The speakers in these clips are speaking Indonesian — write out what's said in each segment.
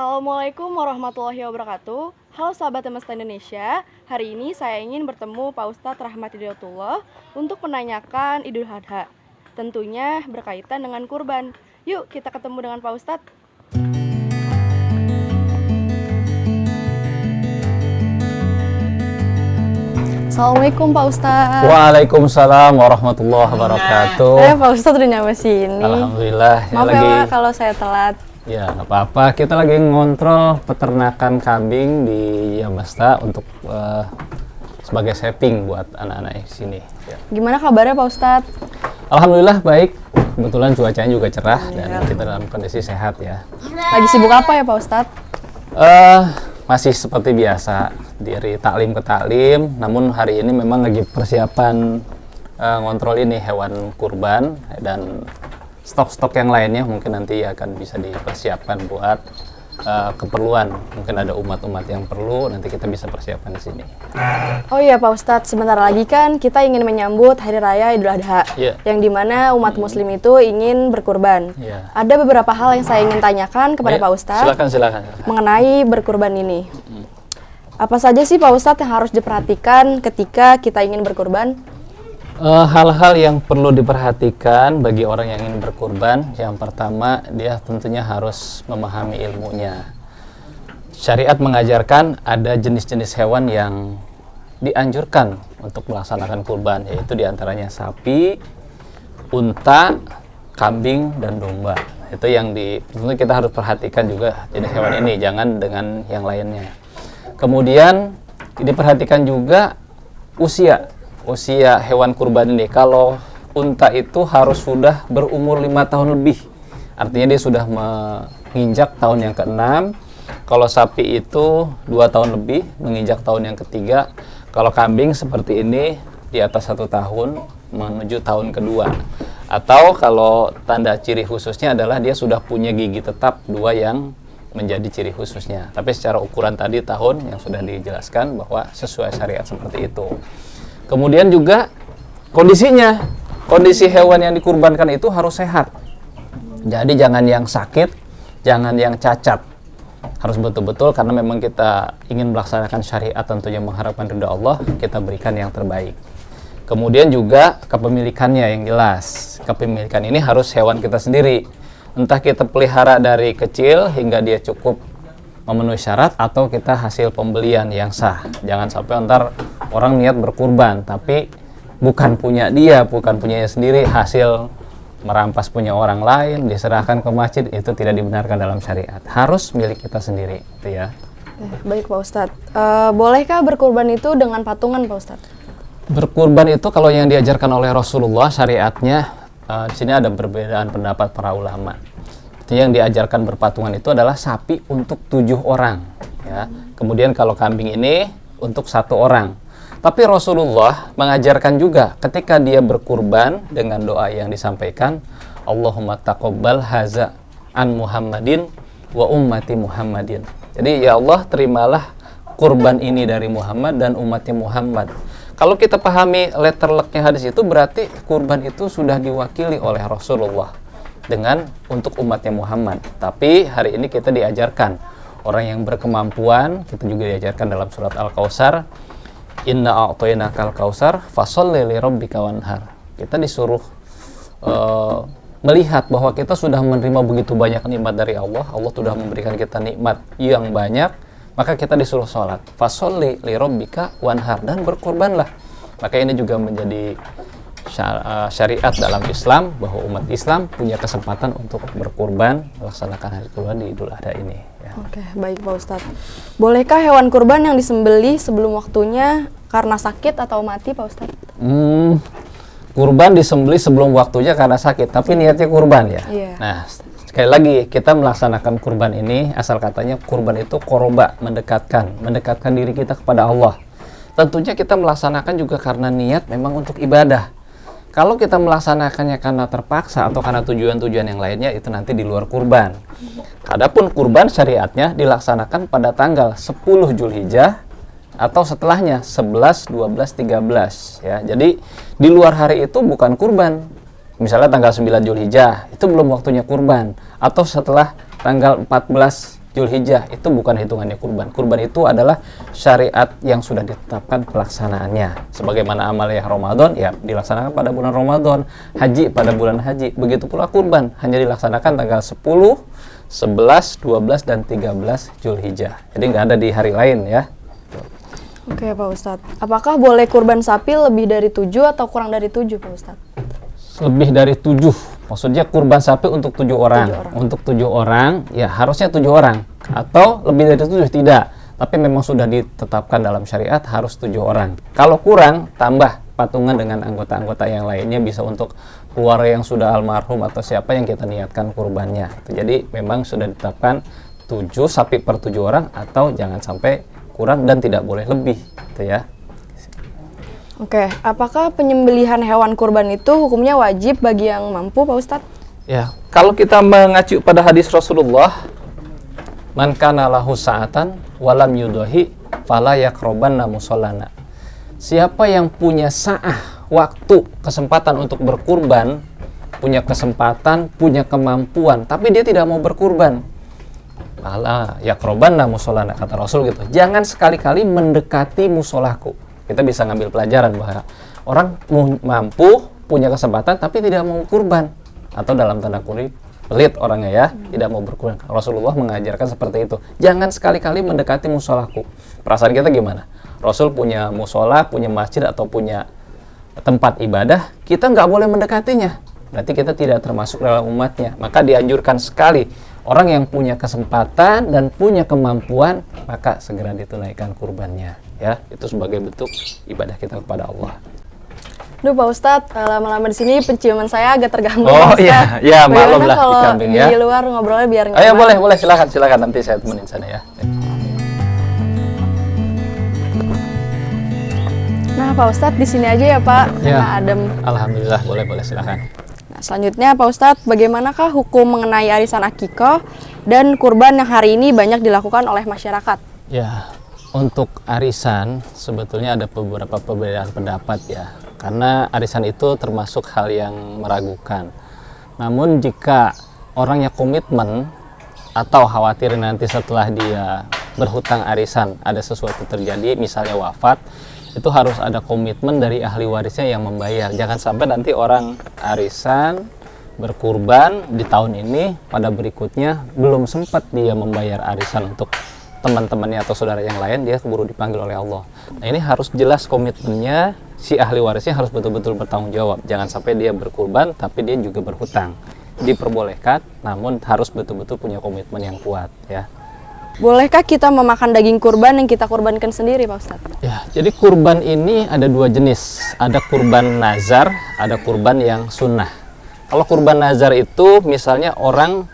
Assalamualaikum warahmatullahi wabarakatuh. Halo sahabat Semesta Indonesia. Hari ini saya ingin bertemu Pak Ustadz Rahmat Hidayatullah untuk menanyakan Idul Adha. Tentunya berkaitan dengan kurban. Yuk kita ketemu dengan Pak Ustadz. Assalamualaikum Pak Ustadz. Waalaikumsalam warahmatullahi wabarakatuh. Pak Ustadz udah nyampe sini. Alhamdulillah. Maaf ya Pak kalau saya telat. Ya nggak apa-apa. Kita lagi ngontrol peternakan kambing di Yamasta untuk sebagai setting buat anak-anak di sini. Ya. Gimana kabarnya Pak Ustadz? Alhamdulillah baik. Kebetulan cuacanya juga cerah dan kita dalam kondisi sehat ya. Lagi sibuk apa ya Pak Ustadz? Masih seperti biasa dari taklim ke taklim. Namun hari ini memang lagi persiapan ngontrol ini hewan kurban dan stok-stok yang lainnya mungkin nanti akan bisa dipersiapkan buat keperluan. Mungkin ada umat-umat yang perlu, nanti kita bisa persiapkan di sini. Oh iya Pak Ustadz, sebentar lagi kan kita ingin menyambut Hari Raya Idul Adha, yang dimana umat Muslim itu ingin berkurban. Ada beberapa hal yang saya ingin tanyakan kepada Pak Ustadz. Silakan. Mengenai berkurban ini. Apa saja sih Pak Ustadz yang harus diperhatikan ketika kita ingin berkurban? Hal-hal yang perlu diperhatikan bagi orang yang ingin berkurban, yang pertama dia tentunya harus memahami ilmunya. Syariat mengajarkan ada jenis-jenis hewan yang dianjurkan untuk melaksanakan kurban, yaitu diantaranya sapi, unta, kambing, dan domba. Itu yang tentu kita harus perhatikan juga jenis hewan ini, jangan dengan yang lainnya. Kemudian diperhatikan juga usia hewan kurban ini. Kalau unta itu harus sudah berumur 5 tahun lebih, artinya dia sudah menginjak tahun yang ke-6. Kalau sapi itu 2 tahun lebih, menginjak tahun yang ketiga. Kalau kambing seperti ini di atas 1 tahun menuju tahun kedua. Atau kalau tanda ciri khususnya adalah dia sudah punya gigi tetap 2 yang menjadi ciri khususnya. Tapi secara ukuran tadi tahun yang sudah dijelaskan bahwa sesuai syariat seperti itu. Kemudian juga kondisi hewan yang dikurbankan itu harus sehat. Jadi jangan yang sakit, jangan yang cacat. Harus betul-betul, karena memang kita ingin melaksanakan syariat, tentunya mengharapkan ridha Allah, kita berikan yang terbaik. Kemudian juga kepemilikannya yang jelas. Kepemilikan ini harus hewan kita sendiri. Entah kita pelihara dari kecil hingga dia cukup memenuhi syarat, atau kita hasil pembelian yang sah. Jangan sampai ntar orang niat berkurban tapi bukan punya dia, bukan punyanya sendiri, hasil merampas punya orang lain diserahkan ke masjid, itu tidak dibenarkan dalam syariat. Harus milik kita sendiri, gitu ya. Baik Pak Ustadz, bolehkah berkurban itu dengan patungan Pak Ustadz? Berkurban itu kalau yang diajarkan oleh Rasulullah syariatnya, di sini ada perbedaan pendapat para ulama. Yang diajarkan berpatungan itu adalah sapi untuk 7 orang, ya. Kemudian kalau kambing ini untuk 1 orang. Tapi Rasulullah mengajarkan juga ketika dia berkurban dengan doa yang disampaikan, Allahumma taqabbal haza an Muhammadin wa ummati Muhammadin. Jadi ya Allah, terimalah kurban ini dari Muhammad dan umatnya Muhammad. Kalau kita pahami letterleknya hadis itu, berarti kurban itu sudah diwakili oleh Rasulullah dengan untuk umatnya Muhammad. Tapi hari ini kita diajarkan orang yang berkemampuan, kita juga diajarkan dalam surat Al-Kautsar, inna a'tainakal kautsar fasholli li rabbika wanhar. Kita disuruh melihat bahwa kita sudah menerima begitu banyak nikmat dari Allah. Allah sudah memberikan kita nikmat yang banyak, maka kita disuruh sholat, fasholli li rabbika wanhar, dan berkorbanlah. Maka ini juga menjadi syariat dalam Islam, bahwa umat Islam punya kesempatan untuk berkurban, melaksanakan hari kurban di Idul Adha ini, ya. Oke, baik Pak Ustadz. Bolehkah hewan kurban yang disembelih sebelum waktunya karena sakit atau mati Pak Ustadz? Kurban disembelih sebelum waktunya karena sakit, tapi niatnya kurban, ya. Nah, sekali lagi kita melaksanakan kurban ini, asal katanya kurban itu qoroba, mendekatkan diri kita kepada Allah. Tentunya kita melaksanakan juga karena niat memang untuk ibadah. Kalau kita melaksanakannya karena terpaksa atau karena tujuan-tujuan yang lainnya, itu nanti di luar kurban. Adapun kurban syariatnya dilaksanakan pada tanggal 10 Zulhijjah atau setelahnya 11, 12, 13, ya. Jadi di luar hari itu bukan kurban. Misalnya tanggal 9 Zulhijjah itu belum waktunya kurban, atau setelah tanggal 14 Zulhijjah itu bukan hitungannya kurban. Kurban itu adalah syariat yang sudah ditetapkan pelaksanaannya. Sebagaimana amaliyah Ramadan ya dilaksanakan pada bulan Ramadan, haji pada bulan haji. Begitu pula kurban hanya dilaksanakan tanggal 10, 11, 12 dan 13 Zulhijjah. Jadi nggak ada di hari lain ya. Oke Pak Ustadz, apakah boleh kurban sapi lebih dari 7 atau kurang dari 7 Pak Ustadz? Lebih dari 7, maksudnya kurban sapi untuk 7 orang. Untuk 7 orang ya harusnya 7 orang atau lebih dari 7 tidak, tapi memang sudah ditetapkan dalam syariat harus 7 orang. Kalau kurang tambah patungan dengan anggota-anggota yang lainnya, bisa untuk keluarga yang sudah almarhum atau siapa yang kita niatkan kurbannya. Jadi memang sudah ditetapkan 7 sapi per 7 orang atau jangan sampai kurang dan tidak boleh lebih gitu ya. Oke, apakah penyembelihan hewan kurban itu hukumnya wajib bagi yang mampu Pak Ustadz? Ya, kalau kita mengacu pada hadis Rasulullah, man kana lahu sa'atan walam yudahi fala yaqrabanna musallana. Siapa yang punya sa'ah, waktu, kesempatan untuk berkurban, punya kesempatan, punya kemampuan, tapi dia tidak mau berkurban, fala yaqrabanna musallana, kata Rasul gitu. Jangan sekali-kali mendekati musolahku. Kita bisa ngambil pelajaran bahwa orang mampu, punya kesempatan tapi tidak mau kurban, atau dalam tanda kutip pelit orangnya ya, tidak mau berkurban. Rasulullah mengajarkan seperti itu. Jangan sekali-kali mendekati musolahku. Perasaan kita gimana? Rasul punya musola, punya masjid atau punya tempat ibadah, kita nggak boleh mendekatinya. Berarti kita tidak termasuk dalam umatnya. Maka dianjurkan sekali orang yang punya kesempatan dan punya kemampuan, maka segera ditunaikan kurbannya. Ya, itu sebagai bentuk ibadah kita kepada Allah. Duh Pak Ustadz, lama-lama di sini penciuman saya agak terganggu. Oh Pak Ustadz. iya, maklum lah kalau di kambing ya. di luar ngobrolnya biar nyaman. Oh ya boleh, silakan nanti saya temenin sana ya. Nah Pak Ustadz di sini aja ya Pak, Ya. karena adem. Alhamdulillah, boleh silakan. Nah, selanjutnya Pak Ustadz, bagaimanakah hukum mengenai arisan akikoh dan kurban yang hari ini banyak dilakukan oleh masyarakat? Ya, untuk arisan sebetulnya ada beberapa perbedaan pendapat ya. Karena arisan itu termasuk hal yang meragukan. Namun jika orangnya komitmen atau khawatir nanti setelah dia berhutang arisan ada sesuatu terjadi, misalnya wafat, itu harus ada komitmen dari ahli warisnya yang membayar. Jangan sampai nanti orang arisan berkurban di tahun ini, pada berikutnya belum sempat dia membayar arisan untuk teman-temannya atau saudara yang lain, dia keburu dipanggil oleh Allah. Nah ini harus jelas komitmennya, si ahli warisnya harus betul-betul bertanggung jawab. Jangan sampai dia berkurban tapi dia juga berhutang. Diperbolehkan, namun harus betul-betul punya komitmen yang kuat ya. Bolehkah kita memakan daging kurban yang kita kurbankan sendiri Pak Ustadz? Ya, jadi kurban ini ada 2 jenis. Ada kurban nazar, ada kurban yang sunnah. Kalau kurban nazar itu misalnya orang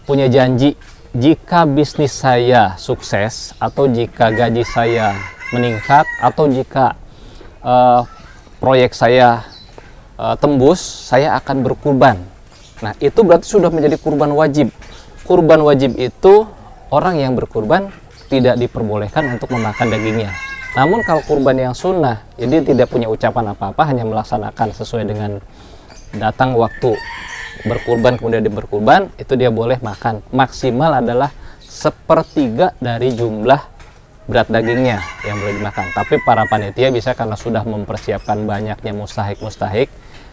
punya janji, jika bisnis saya sukses, atau jika gaji saya meningkat, atau jika proyek saya tembus, saya akan berkurban. Nah, itu berarti sudah menjadi kurban wajib. Kurban wajib itu orang yang berkurban tidak diperbolehkan untuk memakan dagingnya. Namun kalau kurban yang sunnah, jadi tidak punya ucapan apa-apa, hanya melaksanakan sesuai dengan datang waktu berkurban kemudian dia berkurban, itu dia boleh makan. Maksimal adalah 1/3 dari jumlah berat dagingnya yang boleh dimakan. Tapi para panitia bisa, karena sudah mempersiapkan banyaknya mustahik,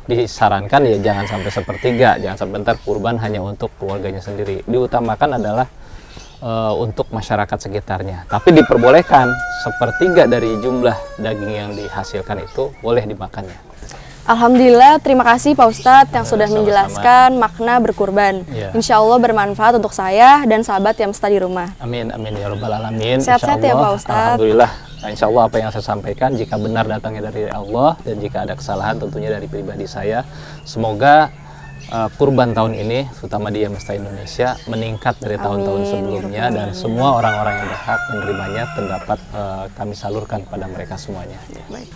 disarankan ya jangan sampai 1/3, jangan sampai ntar kurban hanya untuk keluarganya sendiri. Diutamakan adalah untuk masyarakat sekitarnya. Tapi diperbolehkan 1/3 dari jumlah daging yang dihasilkan itu boleh dimakannya. Alhamdulillah, terima kasih Pak Ustadz yang sudah Sama-sama. menjelaskan makna berkurban. Ya. Insya Allah bermanfaat untuk saya dan sahabat yang setia di rumah. Amin, amin ya rabbal alamin. Sehat-sehat ya, Insyaallah. Pak Ustadz. Alhamdulillah. Nah, insya Allah apa yang saya sampaikan jika benar datangnya dari Allah, dan jika ada kesalahan tentunya dari pribadi saya. Semoga kurban tahun ini, terutama di Mesta Indonesia, meningkat dari tahun-tahun Amin, sebelumnya, ya dan Rabbal semua orang-orang yang berhak menerimanya terdapat kami salurkan pada mereka semuanya. Baik.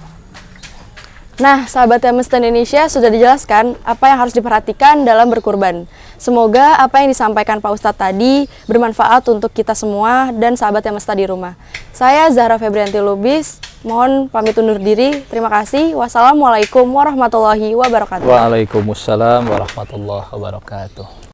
Nah, sahabat Mesta Indonesia, sudah dijelaskan apa yang harus diperhatikan dalam berkurban. Semoga apa yang disampaikan Pak Ustadz tadi bermanfaat untuk kita semua dan sahabat Mesta di rumah. Saya Zahra Febrianti Lubis, mohon pamit undur diri. Terima kasih. Wassalamualaikum warahmatullahi wabarakatuh. Waalaikumsalam warahmatullahi wabarakatuh.